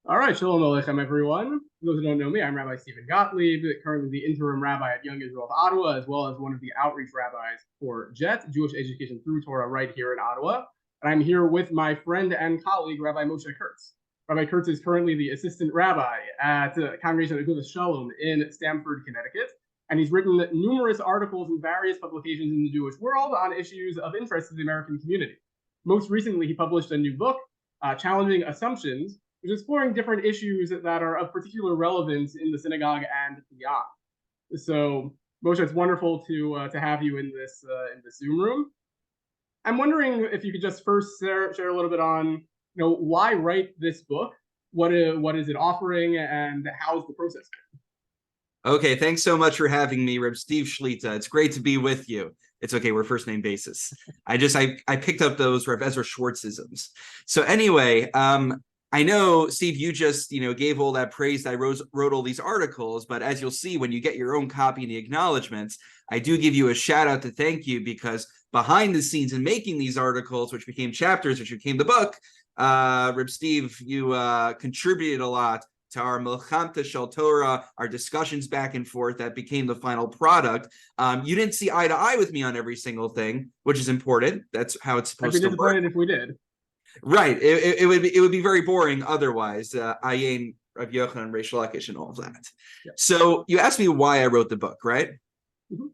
All right, Shalom Aleichem, everyone. For those who don't know me, I'm Rabbi Stephen Gottlieb, currently the interim rabbi at Young Israel of Ottawa, as well as one of the outreach rabbis for JET, Jewish Education Through Torah, right here in Ottawa. And I'm here with my friend and colleague, Rabbi Moshe Kurtz. Rabbi Kurtz is currently the assistant rabbi at Congregation of Agudas Shalom in Stamford, Connecticut, and he's written numerous articles in various publications in the Jewish world on issues of interest to the American community. Most recently, he published a new book, Challenging Assumptions, which is exploring different issues that are of particular relevance in the synagogue and beyond. So, Moshe, it's wonderful to have you in this Zoom room. I'm wondering if you could just first share a little bit on, why write this book? What is it offering, and how's the process been? Okay, thanks so much for having me, Reb Steve Shlita. It's great to be with you. It's okay, we're first name basis. I picked up those Reb Ezra Schwartzisms. So anyway, I know, Steve, you just, gave all that praise that I wrote all these articles, but as you'll see, when you get your own copy in the acknowledgments, I do give you a shout out to thank you, because behind the scenes in making these articles, which became chapters, which became the book, Reb Steve, you contributed a lot to our Milchamta Shel Torah, our discussions back and forth that became the final product. You didn't see eye to eye with me on every single thing, which is important. That's how it's supposed to work. I'd be disappointed if we did. Right. It would be very boring otherwise. Ayin, Rav Yochanan, Reish Lakish, and all of that. Yeah. So you asked me why I wrote the book, right? Mm-hmm.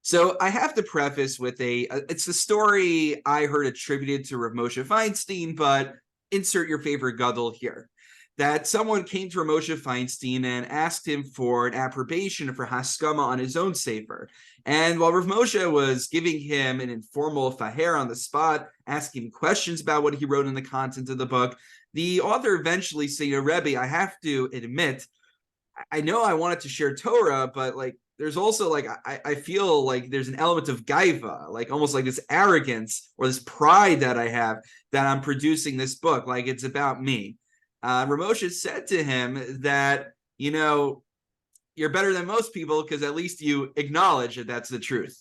So I have to preface with it's the story I heard attributed to Rav Moshe Feinstein, but insert your favorite gadol here. That someone came to Rav Moshe Feinstein and asked him for an approbation for haskama on his own sefer. And while Rav Moshe was giving him an informal faher on the spot, asking questions about what he wrote in the content of the book, the author eventually said, Rebbe, I have to admit, I know I wanted to share Torah, but there's also I feel like there's an element of gaiva, almost like this arrogance or this pride that I have that I'm producing this book, like it's about me. Rav Moshe said to him that, you're better than most people because at least you acknowledge that that's the truth.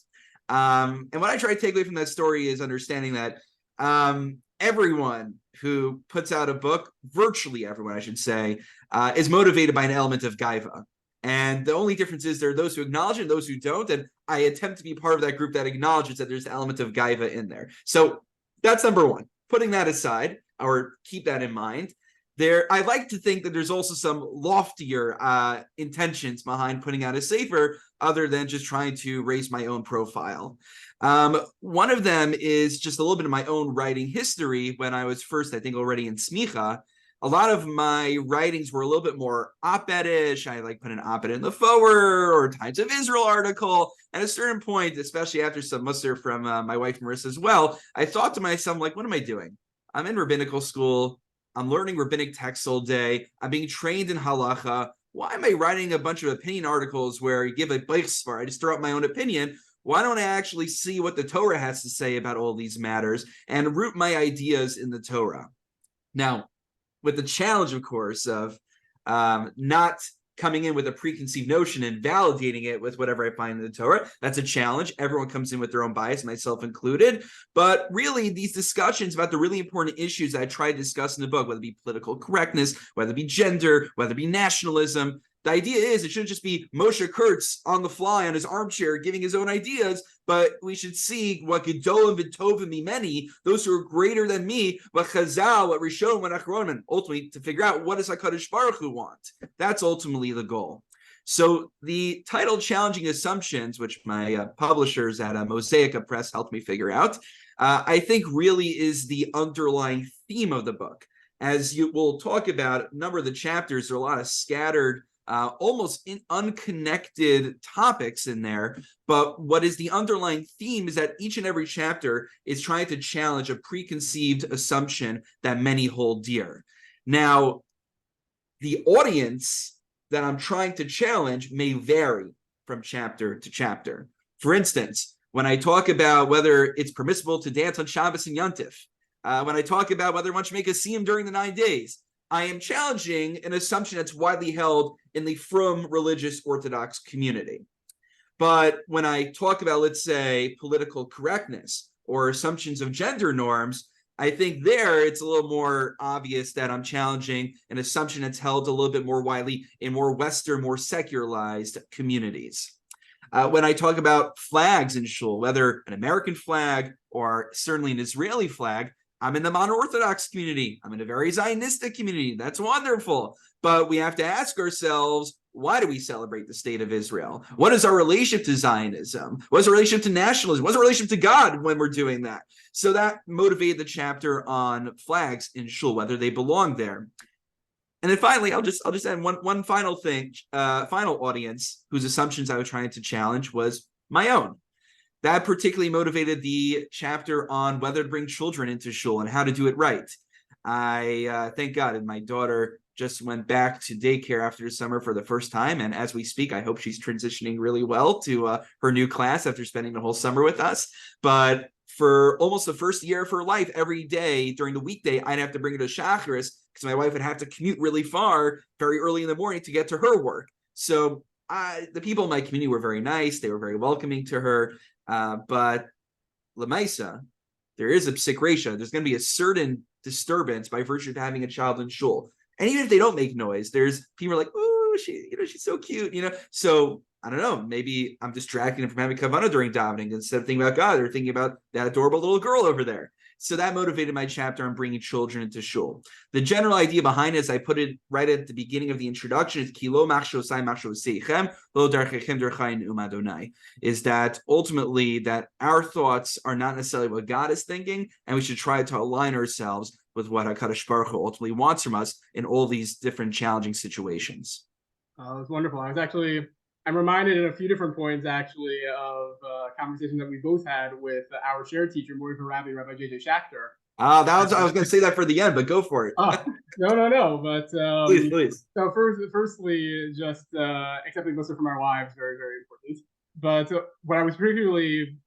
And what I try to take away from that story is understanding that everyone who puts out a book, virtually everyone, I should say, is motivated by an element of gaiva. And the only difference is there are those who acknowledge it and those who don't. And I attempt to be part of that group that acknowledges that there's an element of gaiva in there. So that's number one. Putting that aside, or keep that in mind, I like to think that there's also some loftier intentions behind putting out a sefer other than just trying to raise my own profile. One of them is just a little bit of my own writing history. When I was first, I think, already in Smicha, a lot of my writings were a little bit more op-ed-ish. I put an op-ed in the forward or Times of Israel article. At a certain point, especially after some mussar from my wife Marissa as well, I thought to myself, what am I doing? I'm in rabbinical school. I'm learning rabbinic texts all day. I'm being trained in halacha. Why am I writing a bunch of opinion articles where you give a beichsvar? I just throw out my own opinion. Why don't I actually see what the Torah has to say about all these matters and root my ideas in the Torah? Now, with the challenge, of course, of not coming in with a preconceived notion and validating it with whatever I find in the Torah. That's a challenge. Everyone comes in with their own bias, myself included. But really, these discussions about the really important issues that I try to discuss in the book, whether it be political correctness, whether it be gender, whether it be nationalism, the idea is it shouldn't just be Moshe Kurtz on the fly on his armchair giving his own ideas, but we should see what Gedolim V'Tovim Mimeni, those who are greater than me, what Chazal, what Rishon, what Achronim, ultimately to figure out what does HaKadosh Baruch Hu want. That's ultimately the goal. So the title Challenging Assumptions, which my publishers at Mosaica Press helped me figure out, I think really is the underlying theme of the book. As you will talk about, a number of the chapters, there are a lot of scattered almost unconnected topics in there. But what is the underlying theme is that each and every chapter is trying to challenge a preconceived assumption that many hold dear. Now, the audience that I'm trying to challenge may vary from chapter to chapter. For instance, when I talk about whether it's permissible to dance on Shabbos and Yontif, when I talk about whether one should make a siyum during the 9 days, I am challenging an assumption that's widely held in the frum religious Orthodox community. But when I talk about, let's say, political correctness or assumptions of gender norms, I think there it's a little more obvious that I'm challenging an assumption that's held a little bit more widely in more Western, more secularized communities. When I talk about flags in shul, whether an American flag or certainly an Israeli flag, I'm in the mono-Orthodox community. I'm in a very Zionistic community. That's wonderful. But we have to ask ourselves, why do we celebrate the state of Israel? What is our relationship to Zionism? What is our relationship to nationalism? What's our relationship to God when we're doing that? So that motivated the chapter on flags in shul, whether they belong there. And then finally, I'll just add one final thing, final audience whose assumptions I was trying to challenge was my own. That particularly motivated the chapter on whether to bring children into shul and how to do it right. I thank God, and my daughter just went back to daycare after the summer for the first time. And as we speak, I hope she's transitioning really well to her new class after spending the whole summer with us. But for almost the first year of her life, every day during the weekday, I'd have to bring her to Shacharis because my wife would have to commute really far very early in the morning to get to her work. So the people in my community were very nice. They were very welcoming to her. But Lamaisa, there is a psik resha. There's going to be a certain disturbance by virtue of having a child in shul. And even if they don't make noise, there's people like, oh, she's so cute, So I don't know, maybe I'm distracting them from having kavanah during davening instead of thinking about God. They're thinking about that adorable little girl over there. So that motivated my chapter on bringing children into shul. The general idea behind it, as I put it right at the beginning of the introduction, is is that ultimately that our thoughts are not necessarily what God is thinking, and we should try to align ourselves with what HaKadosh Baruch Hu ultimately wants from us in all these different challenging situations. That's wonderful. I'm reminded at a few different points, actually, of a conversation that we both had with our shared teacher, Rabbi J.J. Schachter. I was going to say that for the end, but go for it. No. But please. So firstly, just accepting blessing from our wives, very, very important. But what I was particularly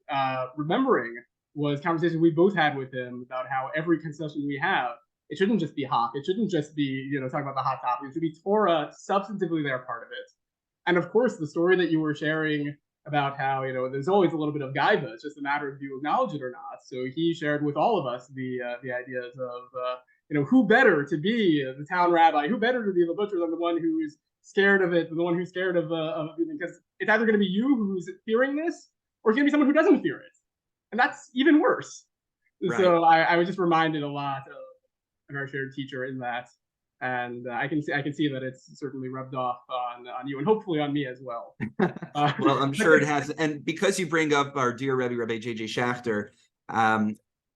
remembering was conversations we both had with him about how every concession we have, it shouldn't just be hot. It shouldn't just be, talking about the hot topic. It should be Torah, substantively they're part of it. And of course, the story that you were sharing about how, there's always a little bit of gaiva. It's just a matter of do you acknowledge it or not. So he shared with all of us the ideas of, who better to be the town rabbi, who better to be the butcher than the one who's scared of it, the one who's scared of everything. Because it's either going to be you who's fearing this, or it's going to be someone who doesn't fear it. And that's even worse. Right. So I was just reminded a lot of our shared teacher in that. And I can see that it's certainly rubbed off on you and hopefully on me as well. Well, I'm sure it has. And because you bring up our dear Rabbi J.J. Schachter,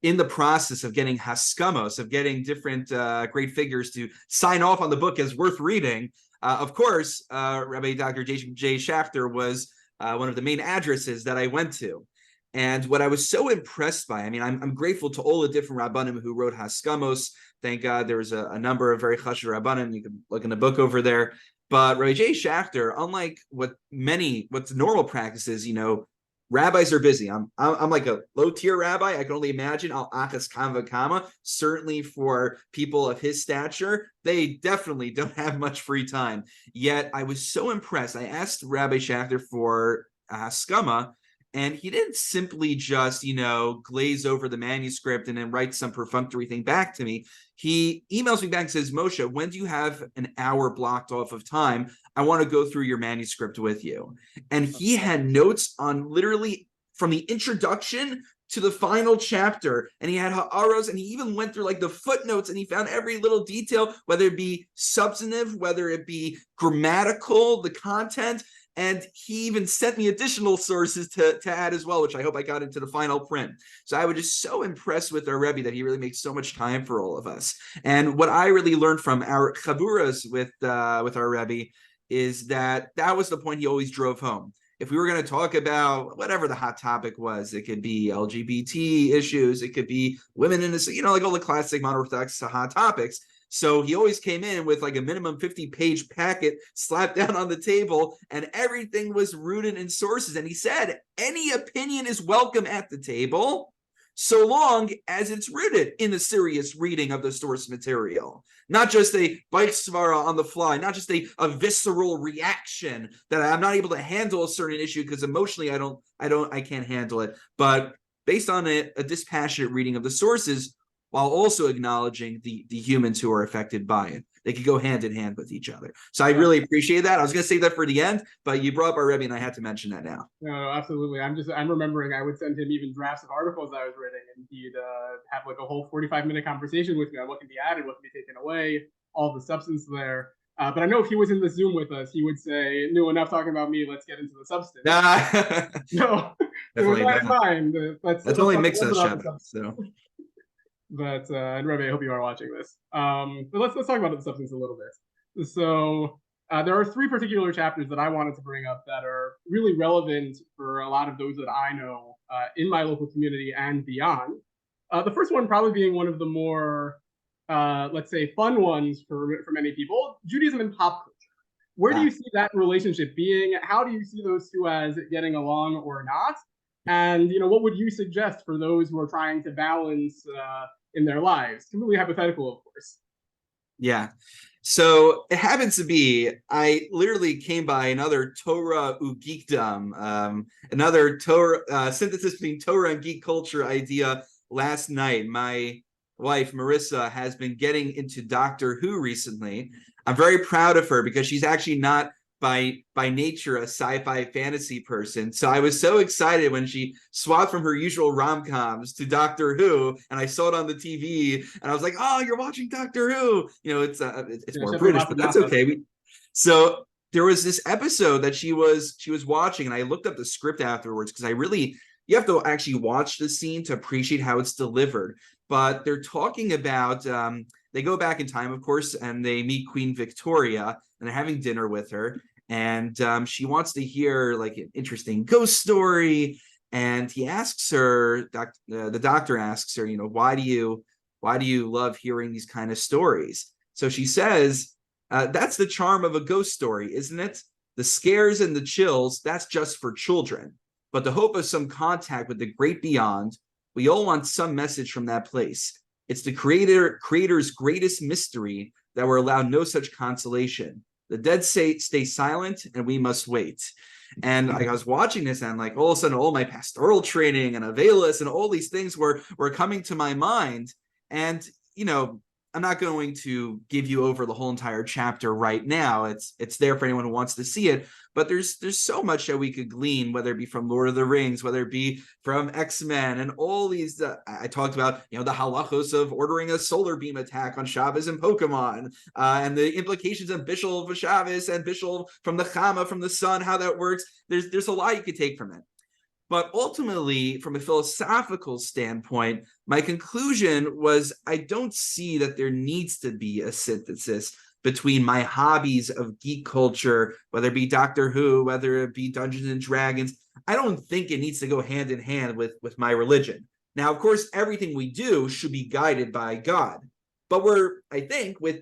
in the process of getting haskamos, of getting different great figures to sign off on the book as worth reading, of course, Rabbi Dr. J.J. Schachter was one of the main addresses that I went to. And what I was so impressed by, I'm grateful to all the different Rabbanim who wrote Haskamos. Thank God there was a number of very chashuv Rabbanim. You can look in the book over there. But Rabbi J. Schachter, unlike what's normal practices, rabbis are busy. I'm like a low-tier rabbi. I can only imagine al achas kama kama. Certainly for people of his stature, they definitely don't have much free time. Yet I was so impressed. I asked Rabbi Schachter for haskama, and he didn't simply just, glaze over the manuscript and then write some perfunctory thing back to me. He emails me back and says, Moshe, when do you have an hour blocked off of time? I want to go through your manuscript with you. And he had notes on literally from the introduction to the final chapter. And he had ha'aros, and he even went through like the footnotes, and he found every little detail, whether it be substantive, whether it be grammatical, the content. And he even sent me additional sources to add as well, which I hope I got into the final print. So I was just so impressed with our Rebbe that he really makes so much time for all of us. And what I really learned from our chaburas with our Rebbe is that was the point he always drove home. If we were going to talk about whatever the hot topic was, it could be LGBT issues, it could be women in this, like all the classic mono-orthodox hot topics. So he always came in with like a minimum 50-page packet slapped down on the table, and everything was rooted in sources. And he said, any opinion is welcome at the table, so long as it's rooted in the serious reading of the source material. Not just a bite svara on the fly, not just a visceral reaction that I'm not able to handle a certain issue because emotionally I can't handle it. But based on a dispassionate reading of the sources, while also acknowledging the humans who are affected by it. They could go hand in hand with each other. So I really appreciate that. I was going to save that for the end, but you brought up our Rebbe, and I had to mention that now. No, absolutely. I'm remembering I would send him even drafts of articles I was reading, and he'd have like a whole 45-minute conversation with me on what can be added, what can be taken away, all the substance there. But I know if he was in the Zoom with us, he would say, "No, enough talking about me. Let's get into the substance." No, with that in mind, that's only mixed us, so. But and Rabbi, I hope you are watching this. But let's talk about the substance a little bit. So there are 3 particular chapters that I wanted to bring up that are really relevant for a lot of those that I know in my local community and beyond. The first one probably being one of the more, let's say, fun ones for many people: Judaism and pop culture. Where do you see that relationship being? How do you see those two as getting along or not? And what would you suggest for those who are trying to balance in their lives? Completely hypothetical, of course. Yeah. So it happens to be, I literally came by another Torah geekdom, another Torah synthesis between Torah and geek culture idea last night. My wife, Marissa, has been getting into Doctor Who recently. I'm very proud of her because she's actually not by nature a sci-fi fantasy person. So I was so excited when she swapped from her usual rom-coms to Doctor Who, and I saw it on the TV, and I was like, "Oh, you're watching Doctor Who!" It's more British, but that's okay. So there was this episode that she was watching, and I looked up the script afterwards because you have to actually watch the scene to appreciate how it's delivered. But they're talking about they go back in time, of course, and they meet Queen Victoria, and they're having dinner with her, and she wants to hear like an interesting ghost story, and he asks her, the doctor asks her, why do you love hearing these kind of stories? So she says, that's the charm of a ghost story, isn't it? The scares and the chills, that's just for children. But the hope of some contact with the great beyond, we all want some message from that place. It's the creator's greatest mystery that we're allowed no such consolation. The dead stay silent, and we must wait. And I was watching this, and like all of a sudden, all my pastoral training and Avelis and all these things were coming to my mind. And I'm not going to give you over the whole entire chapter right now. It's there for anyone who wants to see it. But there's so much that we could glean, whether it be from Lord of the Rings, whether it be from X-Men, and all these. I talked about the halachos of ordering a solar beam attack on Shabbos and Pokemon, and the implications of Bishul of Shabbos and Bishul from the Chama, from the sun, how that works. There's a lot you could take from it. But ultimately, from a philosophical standpoint, my conclusion was I don't see that there needs to be a synthesis between my hobbies of geek culture, whether it be Doctor Who, whether it be Dungeons and Dragons. I don't think it needs to go hand in hand with my religion. Now, of course, everything we do should be guided by God. But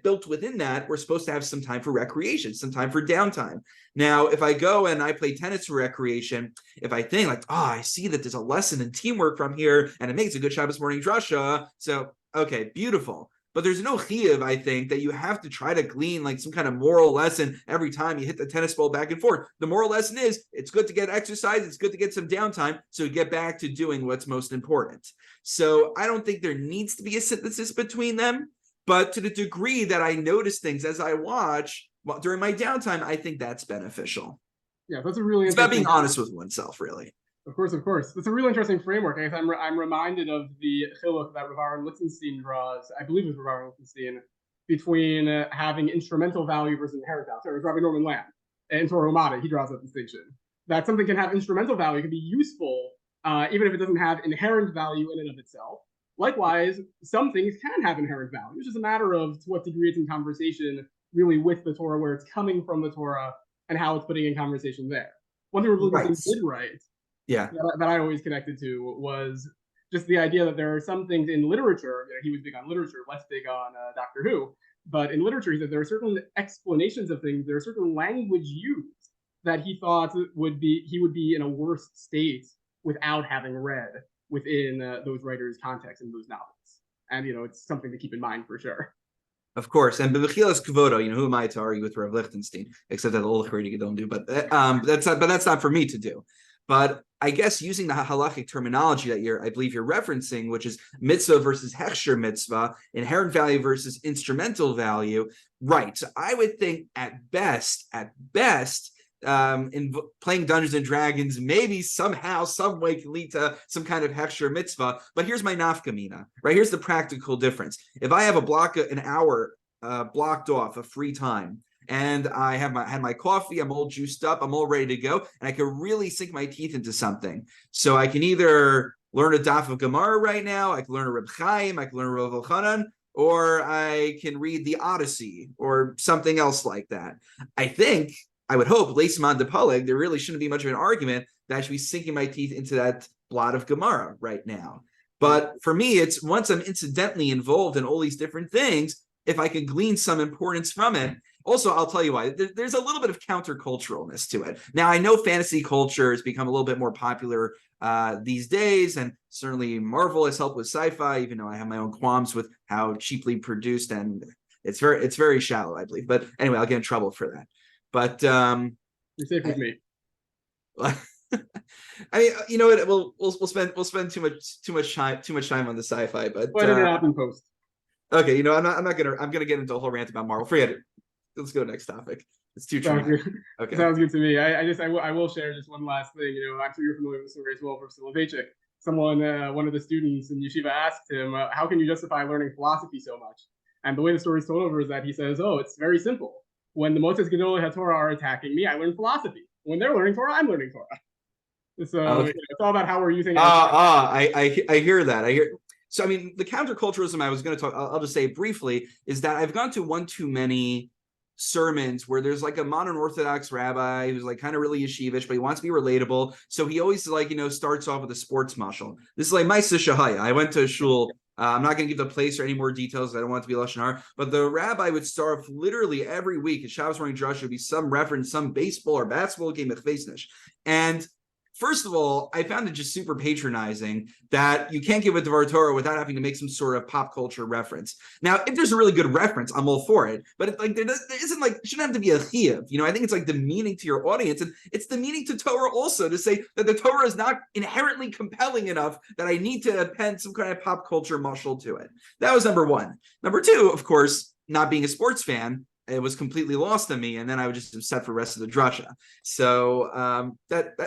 built within that, we're supposed to have some time for recreation, some time for downtime. Now, if I go and I play tennis for recreation, if I think like, I see that there's a lesson in teamwork from here, and it makes a good Shabbos morning drasha, so, okay, beautiful. But there's no chiyuv, I think, that you have to try to glean like some kind of moral lesson every time you hit the tennis ball back and forth. The moral lesson is it's good to get exercise, it's good to get some downtime, so get back to doing what's most important. So I don't think there needs to be a synthesis between them, but to the degree that I notice things as I watch during my downtime, I think that's beneficial. Yeah, that's a really. It's about being honest with oneself, really. Of course. That's a really interesting framework. I guess I'm reminded of the chiluk that Rav Aaron Lichtenstein draws. I believe it was Rav Aaron Lichtenstein, between having instrumental value versus inherent value. Sorry, it was Rabbi Norman Lamb. In Torah Umada, he draws that distinction. That something can have instrumental value, can be useful, even if it doesn't have inherent value in and of itself. Likewise, some things can have inherent value. It's just a matter of to what degree it's in conversation really with the Torah, where it's coming from the Torah, and how it's putting in conversation there. One thing Rav did right, that I always connected to, was just the idea that there are some things in literature. He was big on literature, less big on Doctor Who. But in literature, he said there are certain explanations of things, there are certain language used that he thought he would be in a worse state without having read within those writers' context in those novels. And it's something to keep in mind for sure. Of course, and Bebechilas Kvodo, who am I to argue with Rav Lichtenstein? Except that all the Haredi don't do, but that's not for me to do. But I guess using the halachic terminology that I believe you're referencing, which is mitzvah versus hechsher mitzvah, inherent value versus instrumental value, right? So I would think at best, in playing Dungeons and Dragons, maybe somehow, some way can lead to some kind of hechsher mitzvah. But here's my nafkamina, right? Here's the practical difference. If I have an hour blocked off of free time, and I had my coffee, I'm all juiced up, I'm all ready to go, and I can really sink my teeth into something. So I can either learn a daf of Gemara right now, I can learn a Reb Chaim, I can learn a Rav Elchanan, or I can read the Odyssey or something else like that. I would hope, Leisman de Paleg, there really shouldn't be much of an argument that I should be sinking my teeth into that blot of Gemara right now. But for me, it's once I'm incidentally involved in all these different things, if I can glean some importance from it. Also, I'll tell you why. There's a little bit of counterculturalness to it. Now, I know fantasy culture has become a little bit more popular these days, and certainly Marvel has helped with sci-fi, even though I have my own qualms with how cheaply produced, and it's very shallow, I believe. But anyway, I'll get in trouble for that. But you're safe with me. I mean, you know what? We'll spend too much time on the sci-fi, but put it out in post. Okay, I'm gonna get into a whole rant about Marvel. Forget it. Let's go to the next topic. It's too true. Okay. Sounds good to me. I will share just one last thing. I'm sure you're familiar with the story as well from Soloveitchik. Someone, one of the students in yeshiva asked him, how can you justify learning philosophy so much? And the way the story is told over is that he says, oh, it's very simple. When the Motzes Gedolei HaTorah are attacking me, I learn philosophy. When they're learning Torah, I'm learning Torah. So it's all about how we're using it. I hear that. So, I mean, the counterculturalism I was going to talk, I'll just say briefly, is that I've gone to one too many sermons where there's like a modern Orthodox rabbi who's like kind of really yeshivish, but he wants to be relatable. So he always starts off with a sports mashal. This is like Maisa Shahaya. I went to a shul. I'm not going to give the place or any more details. I don't want it to be Lashon Hara. But the rabbi would start off literally every week at Shabbos morning drush would be some reference, some baseball or basketball game of Chesnish. And first of all, I found it just super patronizing that you can't give a Dvar Torah without having to make some sort of pop culture reference. Now, if there's a really good reference, I'm all for it. But there isn't it shouldn't have to be a chiyuv. I think it's like the meaning to your audience, and it's the meaning to Torah also to say that the Torah is not inherently compelling enough that I need to append some kind of pop culture mashal to it. That was number one. Number two, of course, not being a sports fan, it was completely lost on me, and then I was just upset for the rest of the drasha. So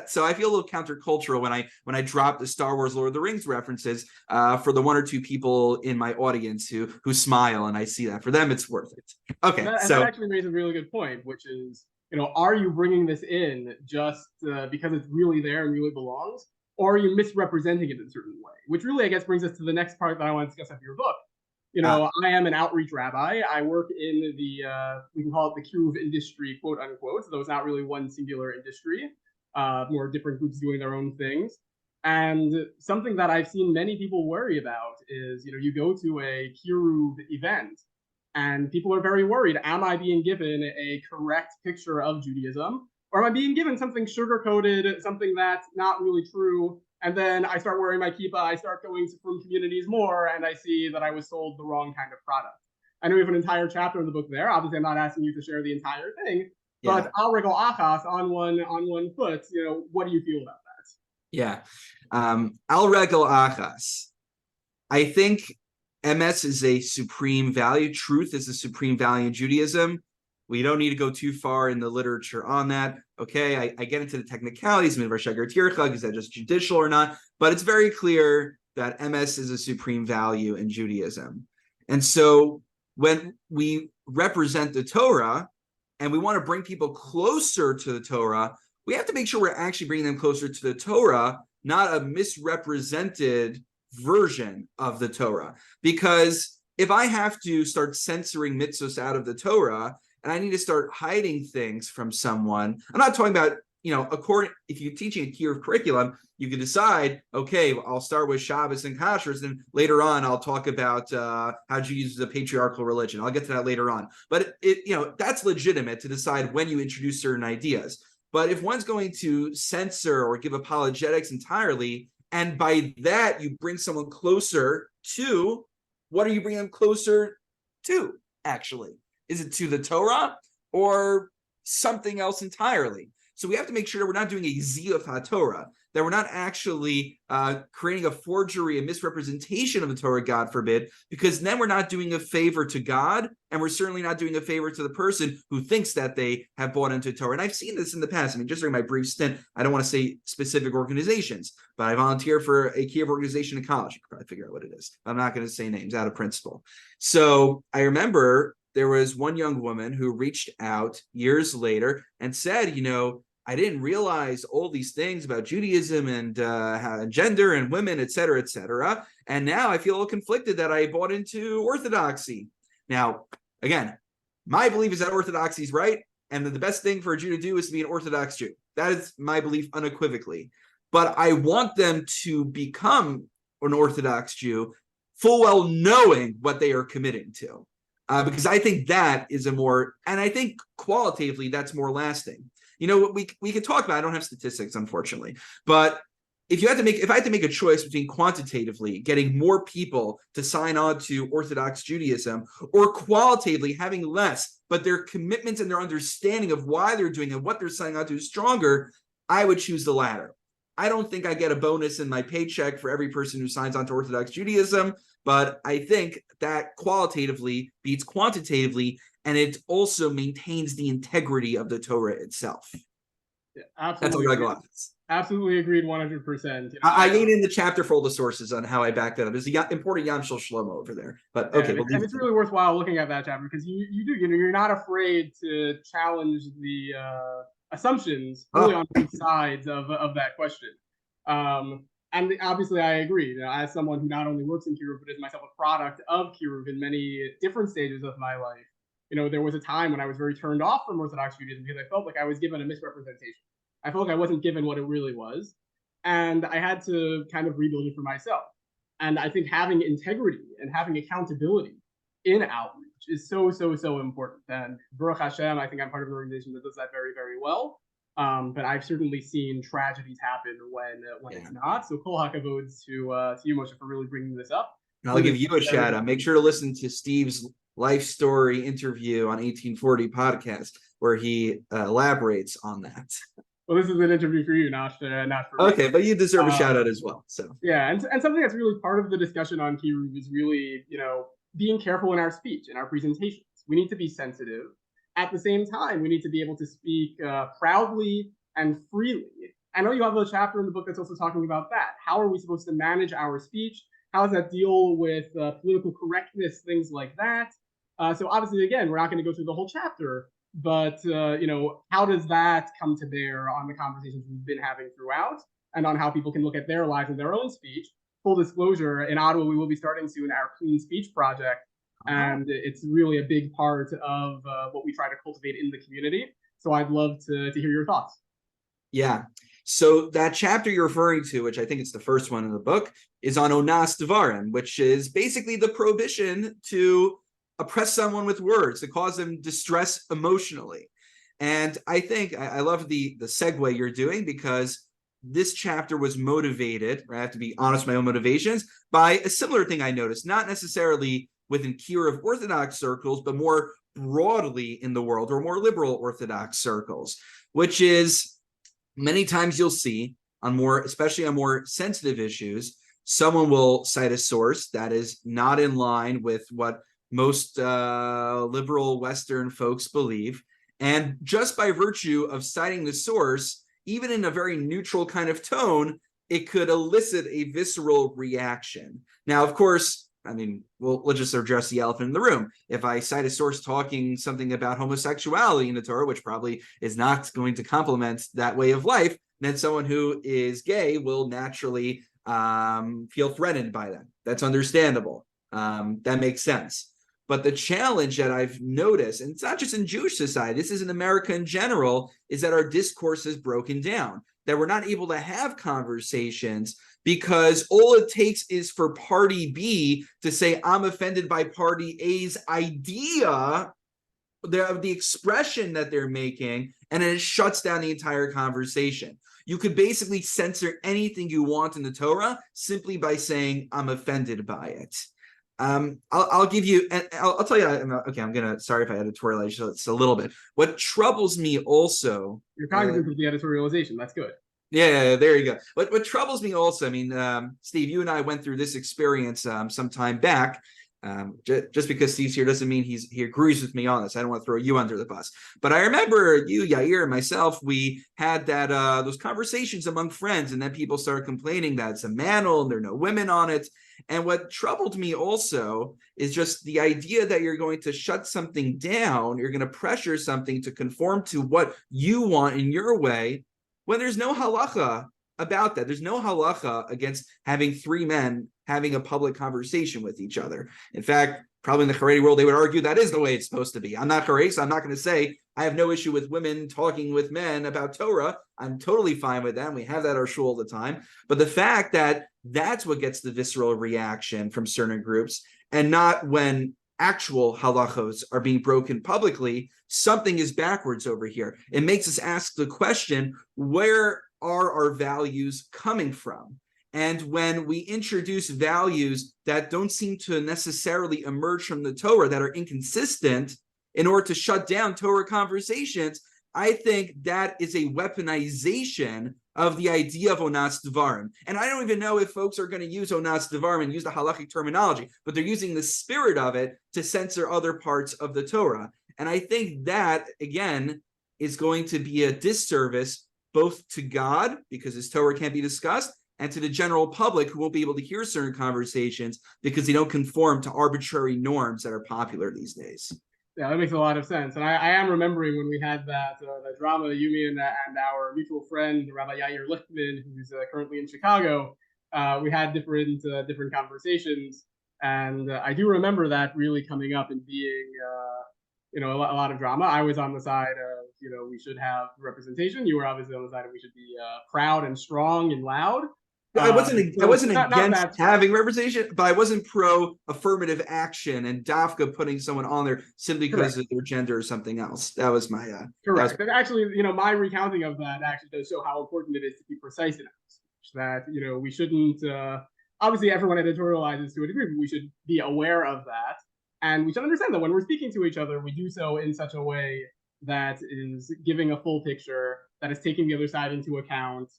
so I feel a little countercultural when I drop the Star Wars Lord of the Rings references for the one or two people in my audience who smile, and I see that for them it's worth it. Okay, that actually raises a really good point, which is are you bringing this in just because it's really there and really belongs, or are you misrepresenting it in a certain way? Which really, I guess, brings us to the next part that I want to discuss of your book. I am an outreach rabbi. I work in the, we can call it the kiruv industry, quote unquote, though it's not really one singular industry, more different groups doing their own things. And something that I've seen many people worry about is, you go to a kiruv event and people are very worried. Am I being given a correct picture of Judaism? Or am I being given something sugar-coated, something that's not really true? And then I start wearing my kippah, I start going to frum communities more, and I see that I was sold the wrong kind of product. I know we have an entire chapter in the book there. Obviously, I'm not asking you to share the entire thing, but al regel achas, on one foot, what do you feel about that? Yeah. Al regel achas. I think MS is a supreme value. Truth is a supreme value in Judaism. We don't need to go too far in the literature on that. Okay, I get into the technicalities, is that just judicial or not? But it's very clear that MS is a supreme value in Judaism. And so when we represent the Torah and we want to bring people closer to the Torah, we have to make sure we're actually bringing them closer to the Torah, not a misrepresented version of the Torah. Because if I have to start censoring mitzvos out of the Torah, and I need to start hiding things from someone. I'm not talking about, if you're teaching a kiruv curriculum, you can decide, okay, I'll start with Shabbos and Kashrus, and later on I'll talk about how Jews use a patriarchal religion. I'll get to that later on. But that's legitimate to decide when you introduce certain ideas. But if one's going to censor or give apologetics entirely, and by that you bring someone closer to, what are you bringing them closer to, actually? Is it to the Torah or something else entirely? So we have to make sure that we're not doing a ziyuf HaTorah, that we're not actually creating a forgery, a misrepresentation of the Torah, God forbid, because then we're not doing a favor to God, and we're certainly not doing a favor to the person who thinks that they have bought into Torah. And I've seen this in the past. I mean, just during my brief stint, I don't want to say specific organizations, but I volunteer for a Kiev organization in college. You can probably figure out what it is. I'm not going to say names out of principle. So I remember there was one young woman who reached out years later and said, I didn't realize all these things about Judaism and gender and women, et cetera, et cetera. And now I feel conflicted that I bought into Orthodoxy. Now, again, my belief is that Orthodoxy is right, and that the best thing for a Jew to do is to be an Orthodox Jew. That is my belief unequivocally. But I want them to become an Orthodox Jew, full well knowing what they are committing to. Because I think that is and I think qualitatively that's more lasting. We could talk about, I don't have statistics, unfortunately, but if I had to make a choice between quantitatively getting more people to sign on to Orthodox Judaism or qualitatively having less, but their commitment and their understanding of why they're doing it and what they're signing on to is stronger, I would choose the latter. I don't think I get a bonus in my paycheck for every person who signs on to Orthodox Judaism, but I think that qualitatively beats quantitatively, and it also maintains the integrity of the Torah itself. Yeah, absolutely. That's all I got. Absolutely agreed 100%. I ate in the chapter for all the sources on how I back that up. There's the important Yam Shel Shlomo over there. But okay. And it's really worthwhile looking at that chapter because you do, you're not afraid to challenge the assumptions really on both sides of that question. And obviously I agree, as someone who not only works in Kiruv, but is myself a product of Kiruv in many different stages of my life. There was a time when I was very turned off from Orthodox Judaism because I felt like I was given a misrepresentation. I felt like I wasn't given what it really was. And I had to kind of rebuild it for myself. And I think having integrity and having accountability in outreach is so, so, so important. And Baruch Hashem, I think I'm part of an organization that does that very, very well. But I've certainly seen tragedies happen when it's not. So kol hakavod to you, Moshe, for really bringing this up. And I'll give you a shout out. Make sure to listen to Steve's life story interview on 1840 podcast, where he elaborates on that. Well, this is an interview for you, not for me. Okay, but you deserve a shout out as well. So yeah, and something that's really part of the discussion on Kiruv is really, being careful in our speech, in our presentations. We need to be sensitive. At the same time, we need to be able to speak proudly and freely. I know you have a chapter in the book that's also talking about that. How are we supposed to manage our speech? How does that deal with political correctness, things like that? So obviously, again, we're not going to go through the whole chapter, but how does that come to bear on the conversations we've been having throughout, and on how people can look at their lives and their own speech? Full disclosure, in Ottawa, we will be starting soon our Clean Speech Project, and it's really a big part of what we try to cultivate in the community. So I'd love to hear your thoughts. Yeah. So that chapter you're referring to, which I think it's the first one in the book, is on Onas Devarim, which is basically the prohibition to oppress someone with words, to cause them distress emotionally. And I think I love the segue you're doing, because this chapter was motivated, I have to be honest with my own motivations, by a similar thing I noticed, not necessarily within Kiruv Orthodox circles, but more broadly in the world, or more liberal Orthodox circles, which is many times you'll see especially on more sensitive issues, someone will cite a source that is not in line with what most liberal Western folks believe. And just by virtue of citing the source, even in a very neutral kind of tone, it could elicit a visceral reaction. Now, of course, I mean, we'll just address the elephant in the room. If I cite a source talking something about homosexuality in the Torah, which probably is not going to complement that way of life, then someone who is gay will naturally feel threatened by that. That's understandable. That makes sense. But the challenge that I've noticed, and it's not just in Jewish society, this is in America in general, is that our discourse is broken down, that we're not able to have conversations because all it takes is for party B to say, I'm offended by party A's idea, the expression that they're making, and then it shuts down the entire conversation. You could basically censor anything you want in the Torah simply by saying, I'm offended by it. I'll give you, and I'll tell you. Okay, I'm gonna. Sorry if I editorialize just a little bit. What troubles me also. You're cognizant of the editorialization. That's good. Yeah, there you go. What troubles me also, I mean, Steve, you and I went through this experience some time back. Just because Steve's here doesn't mean he agrees with me on this. I don't want to throw you under the bus. But I remember you, Yair, and myself, we had that those conversations among friends, and then people started complaining that it's a mantle and there are no women on it. And what troubled me also is just the idea that you're going to shut something down, you're going to pressure something to conform to what you want in your way, when there's no halacha about that. There's no halacha against having three men having a public conversation with each other. In fact, probably in the Haredi world, they would argue that is the way it's supposed to be. I'm not Haredi, so I'm not going to say I have no issue with women talking with men about Torah. I'm totally fine with that. We have that at our shul all the time. But the fact that that's what gets the visceral reaction from certain groups, and not when actual halachos are being broken publicly, something is backwards over here. It makes us ask the question, where are our values coming from? And when we introduce values that don't seem to necessarily emerge from the Torah, that are inconsistent, in order to shut down Torah conversations, I think that is a weaponization of the idea of onas dvarim. And I don't even know if folks are going to use onas dvarim and use the halachic terminology, but they're using the spirit of it to censor other parts of the Torah. And I think that, again, is going to be a disservice both to God, because his Torah can't be discussed, and to the general public, who won't be able to hear certain conversations because they don't conform to arbitrary norms that are popular these days. Yeah, that makes a lot of sense. And I am remembering when we had that drama, Yumi and our mutual friend, Rabbi Yair Lichtman, who's currently in Chicago. We had different conversations. And I do remember that really coming up and being, a lot of drama. I was on the side of, we should have representation. You were obviously on the side of we should be proud and strong and loud. I wasn't against having representation, but I wasn't pro affirmative action and Dafka putting someone on there simply because of their gender or something else. That was my correct. And actually, my recounting of that actually does show how important it is to be precise in our speech. That we shouldn't. Obviously, everyone editorializes to a degree, but we should be aware of that, and we should understand that when we're speaking to each other, we do so in such a way that is giving a full picture, that is taking the other side into account.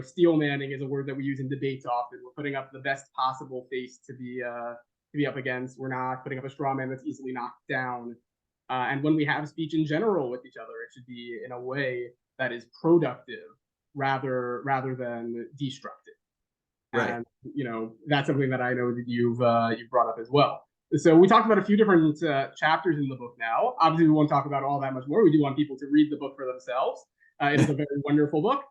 Steel manning is a word that we use in debates often. We're putting up the best possible face to be up against. We're not putting up a straw man that's easily knocked down. And when we have speech in general with each other, it should be in a way that is productive rather than destructive. Right. And that's something that I know that you've brought up as well. So we talked about a few different chapters in the book now. Obviously, we won't talk about all that much more. We do want people to read the book for themselves. It is a very wonderful book.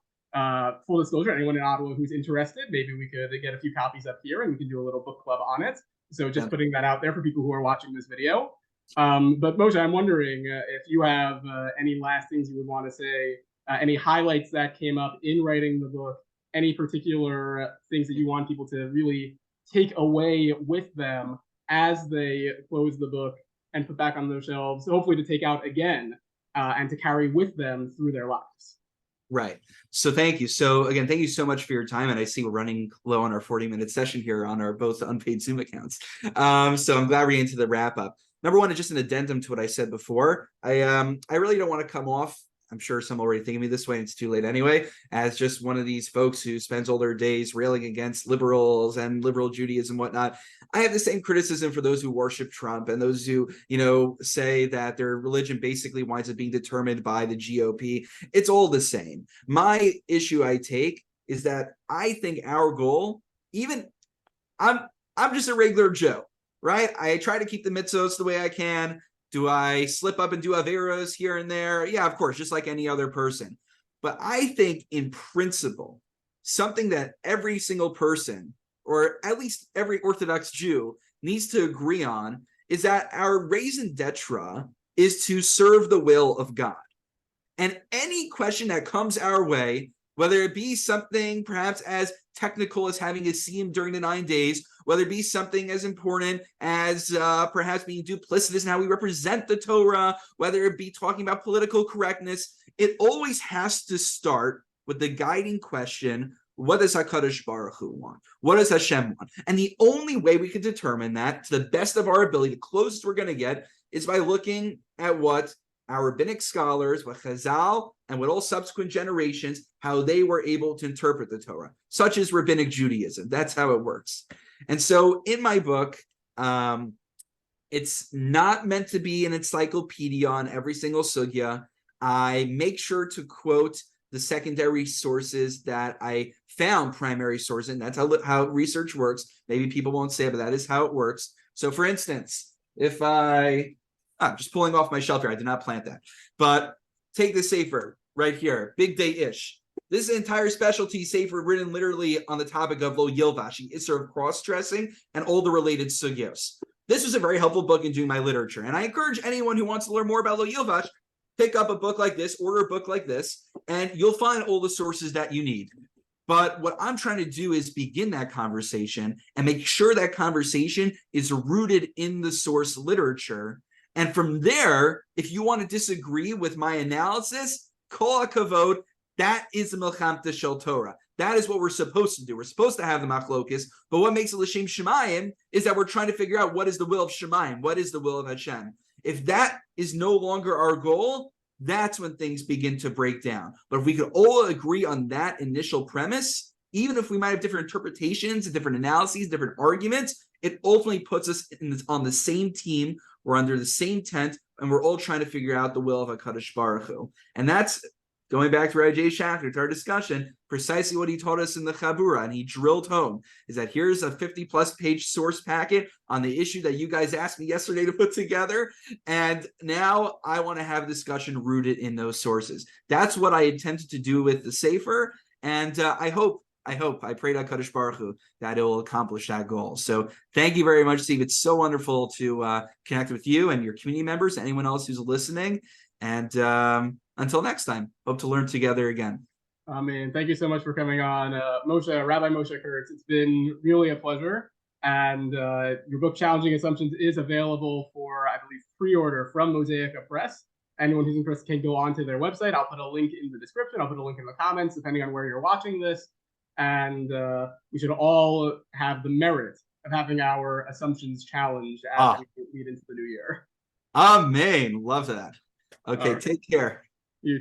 Full disclosure, anyone in Ottawa who's interested, maybe we could get a few copies up here and we can do a little book club on it. So just putting that out there for people who are watching this video. But Moshe, I'm wondering if you have any last things you would want to say, any highlights that came up in writing the book, any particular things that you want people to really take away with them as they close the book and put back on their shelves, hopefully to take out again and to carry with them through their lives. Right. So thank you. So again, thank you so much for your time. And I see we're running low on our 40-minute session here on our both unpaid Zoom accounts. So I'm glad we're into the wrap up. Number one, just an addendum to what I said before. I really don't want to come off, I'm sure some already think of me this way, and it's too late anyway, as just one of these folks who spends all their days railing against liberals and liberal Judaism and whatnot. I have the same criticism for those who worship Trump and those who, say that their religion basically winds up being determined by the GOP. It's all the same. My issue I take is that I think our goal, I'm just a regular Joe, right? I try to keep the mitzvos the way I can. Do I slip up and do averos here and there? Yeah, of course, just like any other person. But I think in principle, something that every single person, or at least every Orthodox Jew, needs to agree on is that our raison d'etre is to serve the will of God. And any question that comes our way, whether it be something perhaps as technical as having a seam during the 9 days, whether it be something as important as perhaps being duplicitous in how we represent the Torah, whether it be talking about political correctness, it always has to start with the guiding question, what does HaKadosh Baruch Hu want? What does Hashem want? And the only way we can determine that, to the best of our ability, the closest we're going to get, is by looking at what our rabbinic scholars, what Chazal, and what all subsequent generations, how they were able to interpret the Torah, such as rabbinic Judaism. That's how it works. And so in my book, it's not meant to be an encyclopedia on every single sugya. I make sure to quote the secondary sources that I found primary sources, and that's how research works. Maybe people won't say it, but that is how it works. So for instance, if I'm just pulling off my shelf here, I did not plant that, but take the sefer right here, Big Day Ish. This is an entire specialty sefer written literally on the topic of lo yilvash, Isser of cross-dressing, and all the related sugyos. This was a very helpful book in doing my literature, and I encourage anyone who wants to learn more about lo yilvash, pick up a book like this, order a book like this, and you'll find all the sources that you need. But what I'm trying to do is begin that conversation and make sure that conversation is rooted in the source literature. And from there, if you want to disagree with my analysis, kol hakavod, that is the Milchamta Shel Torah. That is what we're supposed to do. We're supposed to have the machlokas, but what makes it l'shem shemayim is that we're trying to figure out what is the will of shemayim, what is the will of Hashem. If that is no longer our goal, that's when things begin to break down. But if we could all agree on that initial premise, even if we might have different interpretations, different analyses, different arguments, it ultimately puts us on the same team. We're under the same tent, and we're all trying to figure out the will of HaKadosh Baruch Hu. And that's, going back to Rabbi J. Schachter, to our discussion, precisely what he taught us in the Chabura, and he drilled home, is that here's a 50-plus page source packet on the issue that you guys asked me yesterday to put together, and now I want to have a discussion rooted in those sources. That's what I attempted to do with the Sefer, and I pray to HaKadosh Baruch Hu that it will accomplish that goal. So thank you very much, Steve. It's so wonderful to connect with you and your community members, anyone else who's listening, and until next time, hope to learn together again. Man, thank you so much for coming on, Rabbi Moshe Kurtz. It's been really a pleasure. And your book, Challenging Assumptions, is available for, I believe, pre-order from Mosaica Press. Anyone who's interested can go onto their website. I'll put a link in the description. I'll put a link in the comments, depending on where you're watching this. And we should all have the merit of having our assumptions challenged as we lead into the new year. Amen. Love that. Okay, take care. You too.